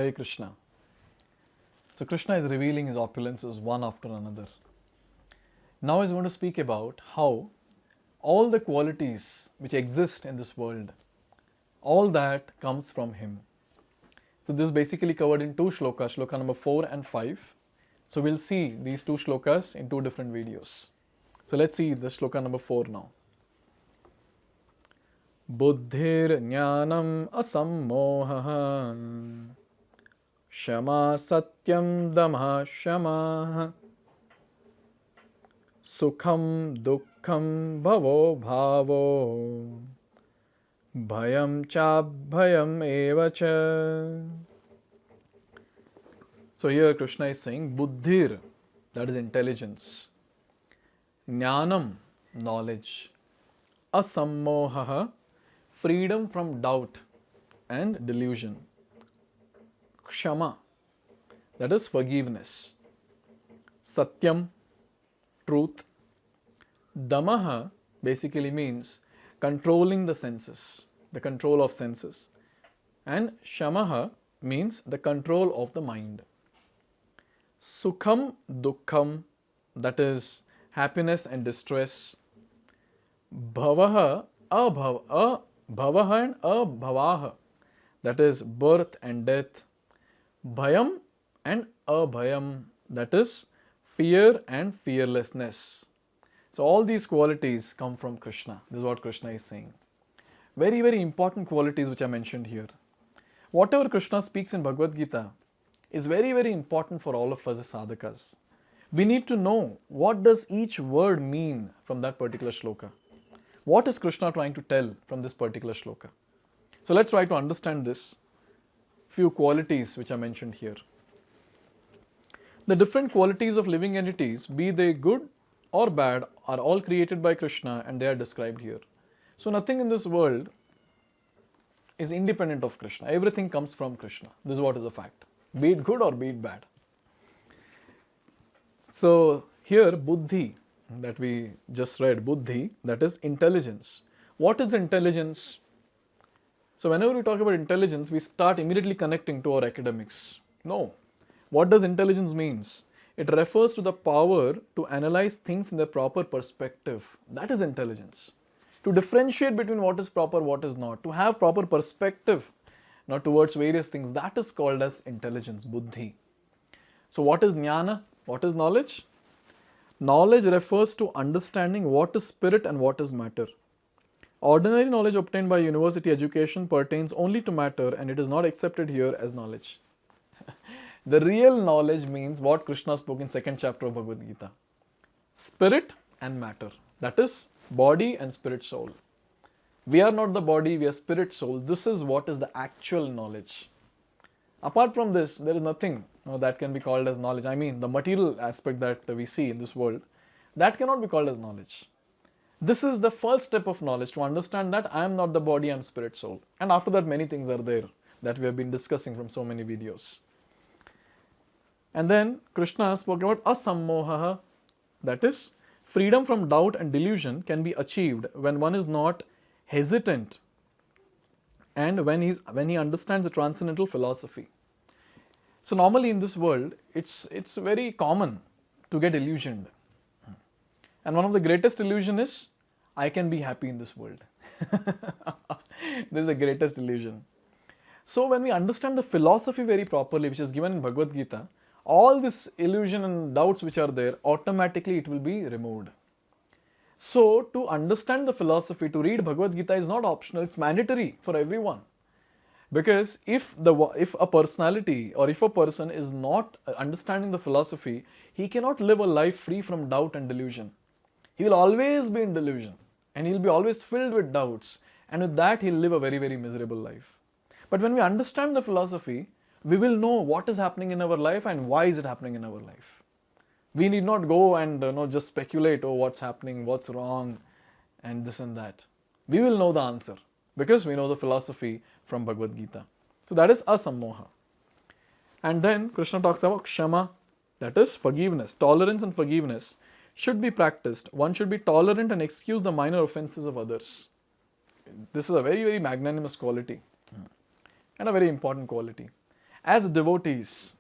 Hare Krishna. So Krishna is revealing his opulences one after another. Now he's going to speak about how all the qualities which exist in this world, all that comes from him. So this is basically covered in two shlokas, shloka number 4 and 5. So we'll see these two shlokas in two different videos. So let's see the shloka number 4 now. Buddhir jñānam asammohaḥ kṣamā satyaṁ damaḥ śamaḥ sukhaṁ duḥkhaṁ bhavo bhavo bhayaṁ cābhayam eva ca. So here Krishna is saying buddhir, that is intelligence, jñānam, knowledge, asammohaḥ, freedom from doubt and delusion, kṣamā, that is forgiveness, satyaṁ, truth, damaḥ basically means controlling the senses, the control of senses, and śamaḥ means the control of the mind. Sukhaṁ, duḥkhaṁ, that is happiness and distress. Bhavah, abhavah and abhavah, that is birth and death. Bhayaṁ and abhayaṁ, that is fear and fearlessness. So all these qualities come from Krishna. This is what Krishna is saying. Very, very important qualities which are mentioned here. Whatever Krishna speaks in Bhagavad-gita is very, very important for all of us as sadhakas. We need to know what does each word mean from that particular shloka. What is Krishna trying to tell from this particular shloka? So let's try to understand this. Few qualities which are mentioned here. The different qualities of living entities, be they good or bad, are all created by Krishna and they are described here. So nothing in this world is independent of Krishna. Everything comes from Krishna. This is what is a fact. Be it good or be it bad. So here buddhi, that we just read, buddhi, that is intelligence. What is intelligence? So whenever we talk about intelligence, we start immediately connecting to our academics. No. What does intelligence means? It refers to the power to analyze things in their proper perspective. That is intelligence. To differentiate between what is proper, what is not. To have proper perspective towards various things. That is called as intelligence, buddhi. So what is jnana? What is knowledge? Knowledge refers to understanding what is spirit and what is matter. Ordinary knowledge obtained by university education pertains only to matter and it is not accepted here as knowledge. The real knowledge means what Krishna spoke in 2nd chapter of Bhagavad-gita. Spirit and matter. That is body and spirit soul. We are not the body, we are spirit soul. This is what is the actual knowledge. Apart from this, there is nothing that can be called as knowledge. I mean, the material aspect that we see in this world, that cannot be called as knowledge. This is the first step of knowledge, to understand that I am not the body, I am spirit soul. And after that, many things are there that we have been discussing from so many videos. And then Krishna spoke about asammohaḥ, that is, freedom from doubt and delusion can be achieved when one is not hesitant and when he understands the transcendental philosophy. So normally in this world, it's very common to get illusioned. And one of the greatest illusion is, I can be happy in this world. This is the greatest illusion. So when we understand the philosophy very properly, which is given in Bhagavad-gita, all this illusion and doubts which are there, automatically it will be removed. So to understand the philosophy, to read Bhagavad-gita is not optional, it's mandatory for everyone. Because if a personality or if a person is not understanding the philosophy, he cannot live a life free from doubt and delusion. He will always be in delusion and he will be always filled with doubts, and with that he will live a very, very miserable life. But when we understand the philosophy, we will know what is happening in our life and why is it happening in our life. We need not go and just speculate, oh, what's happening, what's wrong, and this and that. We will know the answer because we know the philosophy from Bhagavad-gita. So that is asammohaḥ. And then Krishna talks about kṣamā, that is forgiveness. Tolerance and forgiveness should be practiced. One should be tolerant and excuse the minor offenses of others. This is a very, very magnanimous quality and a very important quality. As devotees,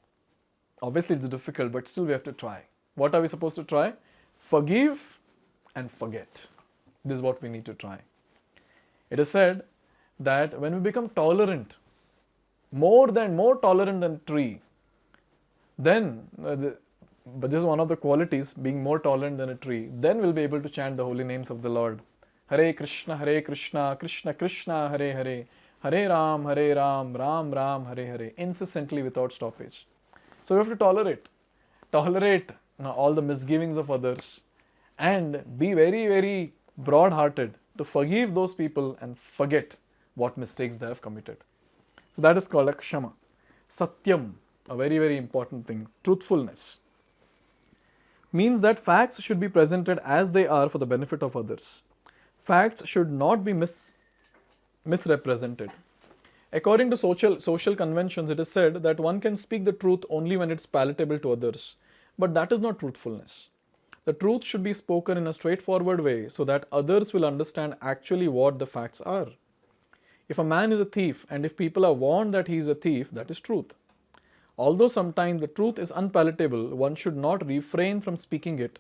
obviously it's difficult, but still we have to try. What are we supposed to try? Forgive and forget. This is what we need to try. It is said that when we become tolerant, more tolerant than a tree, then, but this is one of the qualities, being more tolerant than a tree, then we'll be able to chant the holy names of the Lord. Hare Krishna, Krishna Krishna, Hare Hare, Hare Ram, Ram Ram, Hare Hare, incessantly without stoppage. So we have to tolerate all the misgivings of others and be very, very broad-hearted to forgive those people and forget what mistakes they have committed. So that is called a kṣamā. Satyaṁ, a very, very important thing. Truthfulness means that facts should be presented as they are for the benefit of others. Facts should not be misrepresented. According to social conventions, it is said that one can speak the truth only when it's palatable to others. But that is not truthfulness. The truth should be spoken in a straightforward way so that others will understand actually what the facts are. If a man is a thief and if people are warned that he is a thief, that is truth. Although sometimes the truth is unpalatable, one should not refrain from speaking it.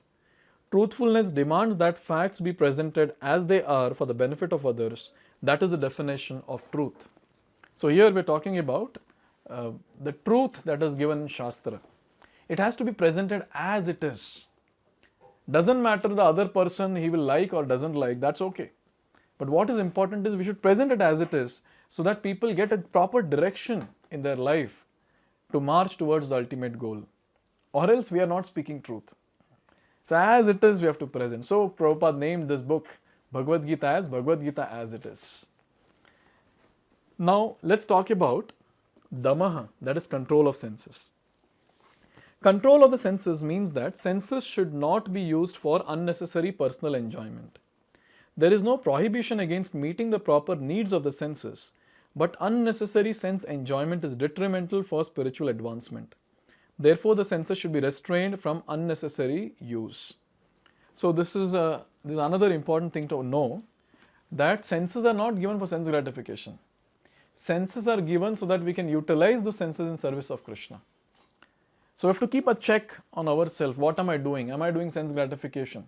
Truthfulness demands that facts be presented as they are for the benefit of others. That is the definition of truth. So here we are talking about the truth that is given in Shastra. It has to be presented as it is. Doesn't matter the other person he will like or doesn't like, that's okay. But what is important is we should present it as it is so that people get a proper direction in their life to march towards the ultimate goal. Or else we are not speaking truth. So as it is we have to present. So Prabhupada named this book Bhagavad-gita as it is. Now let's talk about damaḥ, that is control of senses. Control of the senses means that senses should not be used for unnecessary personal enjoyment. There is no prohibition against meeting the proper needs of the senses, but unnecessary sense enjoyment is detrimental for spiritual advancement. Therefore, the senses should be restrained from unnecessary use. So this is another important thing to know, that senses are not given for sense gratification. Senses are given so that we can utilize the senses in service of Krishna. So we have to keep a check on ourselves. What am I doing? Am I doing sense gratification?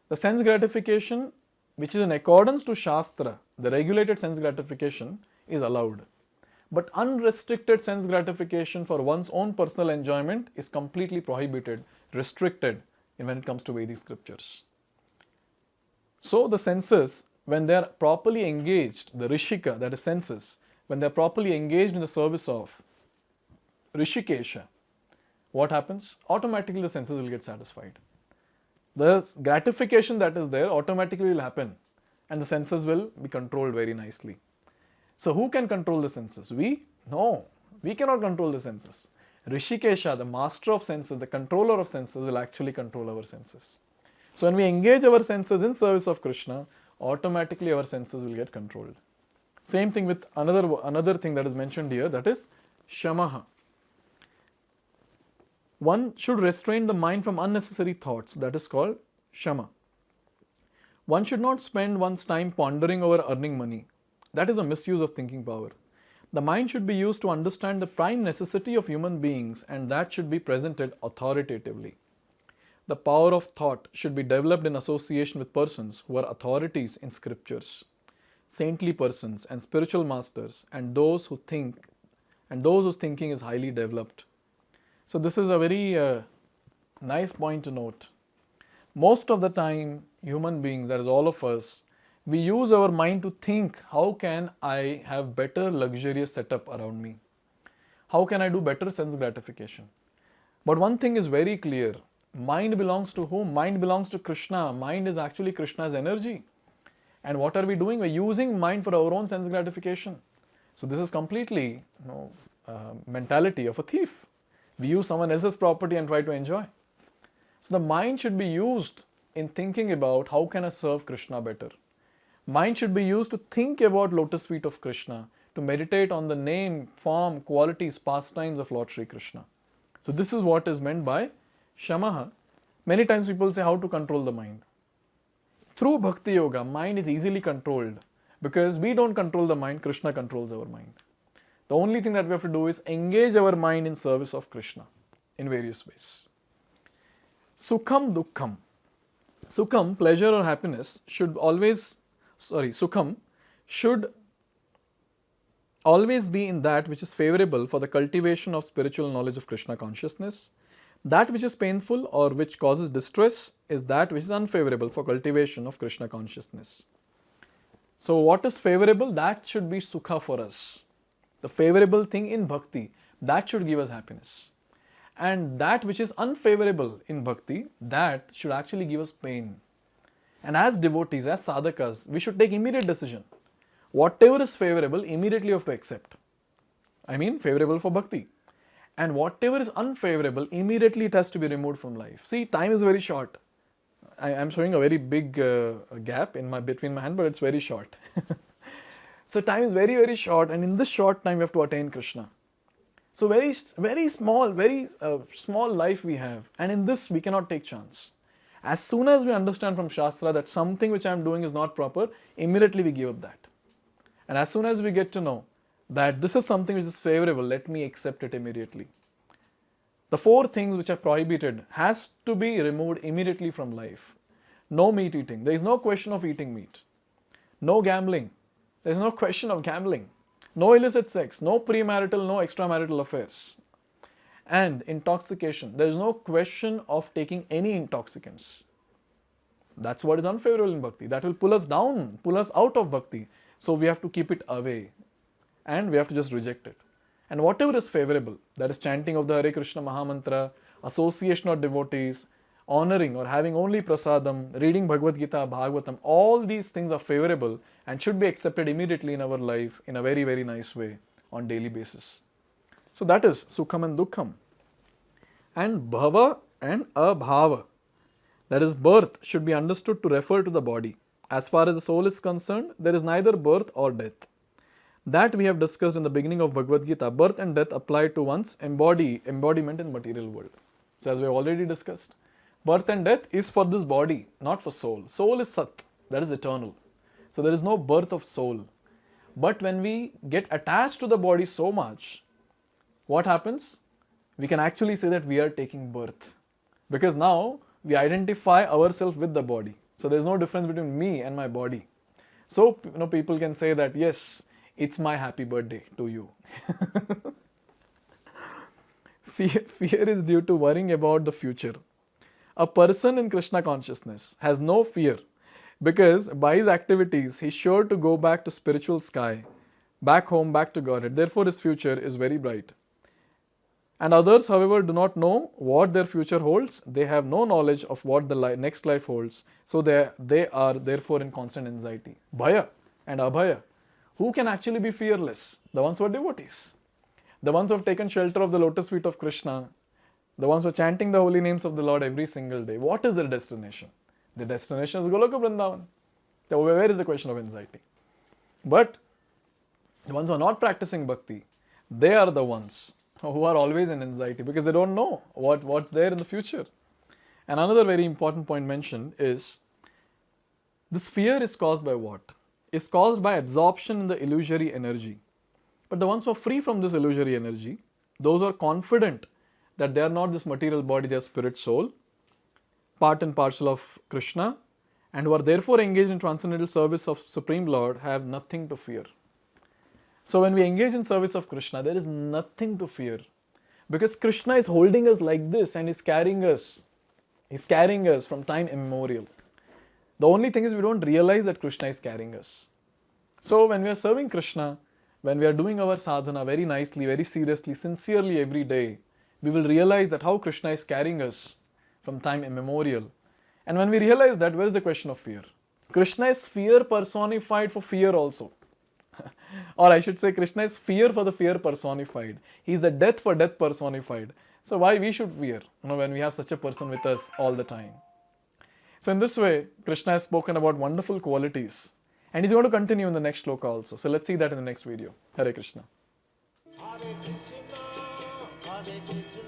The sense gratification, which is in accordance to Shastra, the regulated sense gratification, is allowed. But unrestricted sense gratification for one's own personal enjoyment is completely prohibited, restricted when it comes to Vedic scriptures. So the senses, when they are properly engaged, the rishika, that is senses, when they are properly engaged in the service of Rishikesha, what happens? Automatically the senses will get satisfied. The gratification that is there automatically will happen and the senses will be controlled very nicely. So who can control the senses? We? No, we cannot control the senses. Rishikesha, the master of senses, the controller of senses, will actually control our senses. So when we engage our senses in service of Krishna, automatically our senses will get controlled. Same thing with another thing that is mentioned here, that is śamaḥ. One should restrain the mind from unnecessary thoughts, that is called kṣamā. One should not spend one's time pondering over earning money. That is a misuse of thinking power. The mind should be used to understand the prime necessity of human beings, and that should be presented authoritatively. The power of thought should be developed in association with persons who are authorities in scriptures, saintly persons and spiritual masters, and those whose thinking is highly developed. So this is a very nice point to note. Most of the time, human beings, that is all of us, we use our mind to think, how can I have better luxurious setup around me? How can I do better sense gratification? But one thing is very clear. Mind belongs to whom? Mind belongs to Krishna. Mind is actually Krishna's energy. And what are we doing? We're using mind for our own sense gratification. So this is completely mentality of a thief. We use someone else's property and try to enjoy. So the mind should be used in thinking about how can I serve Krishna better. Mind should be used to think about lotus feet of Krishna, to meditate on the name, form, qualities, pastimes of Lord Sri Krishna. So this is what is meant by śamaḥ. Many times people say how to control the mind. Through Bhakti Yoga, mind is easily controlled because we don't control the mind, Krishna controls our mind. The only thing that we have to do is engage our mind in service of Krishna in various ways. Sukhaṁ, duḥkhaṁ. Sukhaṁ, pleasure or happiness, sukhaṁ should always be in that which is favorable for the cultivation of spiritual knowledge of Krishna consciousness. That which is painful or which causes distress is that which is unfavorable for cultivation of Krishna consciousness. So what is favorable? That should be sukha for us. The favorable thing in bhakti, that should give us happiness. And that which is unfavorable in bhakti, that should actually give us pain. And as devotees, as sadhakas, we should take immediate decision. Whatever is favorable, immediately you have to accept. I mean, favorable for bhakti. And whatever is unfavorable, immediately it has to be removed from life. See, time is very short. I am showing a very big gap between my hand, but it's very short. So time is very, very short, and in this short time we have to attain Krishna. So very small life we have, and in this we cannot take chance. As soon as we understand from Shastra that something which I am doing is not proper, immediately we give up that. And as soon as we get to know that this is something which is favorable, let me accept it immediately. The 4 things which are prohibited has to be removed immediately from life. No meat eating. There is no question of eating meat. No gambling. There is no question of gambling. No illicit sex. No premarital, no extramarital affairs. And intoxication. There is no question of taking any intoxicants. That's what is unfavorable in bhakti. That will pull us down, pull us out of bhakti. So we have to keep it away. And we have to just reject it. And whatever is favorable, that is chanting of the Hare Krishna Mahamantra, association of devotees, honoring or having only prasadam, reading Bhagavad-gita, Bhagavatam, all these things are favorable and should be accepted immediately in our life in a very, very nice way on daily basis. So that is sukhaṁ and duḥkhaṁ. And bhavo and bhavo, that is birth, should be understood to refer to the body. As far as the soul is concerned, there is neither birth or death. That we have discussed in the beginning of Bhagavad-gita. Birth and death apply to one's embodiment in material world. So as we have already discussed, birth and death is for this body, not for soul. Soul is sat, that is eternal. So there is no birth of soul. But when we get attached to the body so much, what happens? We can actually say that we are taking birth. Because now we identify ourselves with the body. So there is no difference between me and my body. So people can say that, yes, it's my happy birthday to you. Fear is due to worrying about the future. A person in Krishna consciousness has no fear because by his activities he is sure to go back to spiritual sky, back home, back to Godhead. Therefore his future is very bright. And others, however, do not know what their future holds. They have no knowledge of what the next life holds. So they are therefore in constant anxiety. Bhaya and abhaya. Who can actually be fearless? The ones who are devotees. The ones who have taken shelter of the lotus feet of Krishna. The ones who are chanting the holy names of the Lord every single day. What is their destination? Their destination is Goloka Vrindavan. So where is the question of anxiety? But the ones who are not practicing bhakti, they are the ones who are always in anxiety because they don't know what's there in the future. And another very important point mentioned is this fear is caused by what? Is caused by absorption in the illusory energy. But the ones who are free from this illusory energy, those who are confident that they are not this material body, they are spirit soul, part and parcel of Krishna, and who are therefore engaged in transcendental service of Supreme Lord, have nothing to fear. So when we engage in service of Krishna, there is nothing to fear. Because Krishna is holding us like this and is carrying us. He's carrying us from time immemorial. The only thing is we don't realize that Krishna is carrying us. So when we are serving Krishna, when we are doing our sadhana very nicely, very seriously, sincerely every day, we will realize that how Krishna is carrying us from time immemorial. And when we realize that, where is the question of fear? Krishna is fear personified for fear also. Or I should say Krishna is fear for the fear personified. He is the death for death personified. So why we should fear when we have such a person with us all the time? So in this way, Krishna has spoken about wonderful qualities. And he's going to continue in the next shloka also. So let's see that in the next video. Hare Krishna. Hare Krishna, Hare Krishna.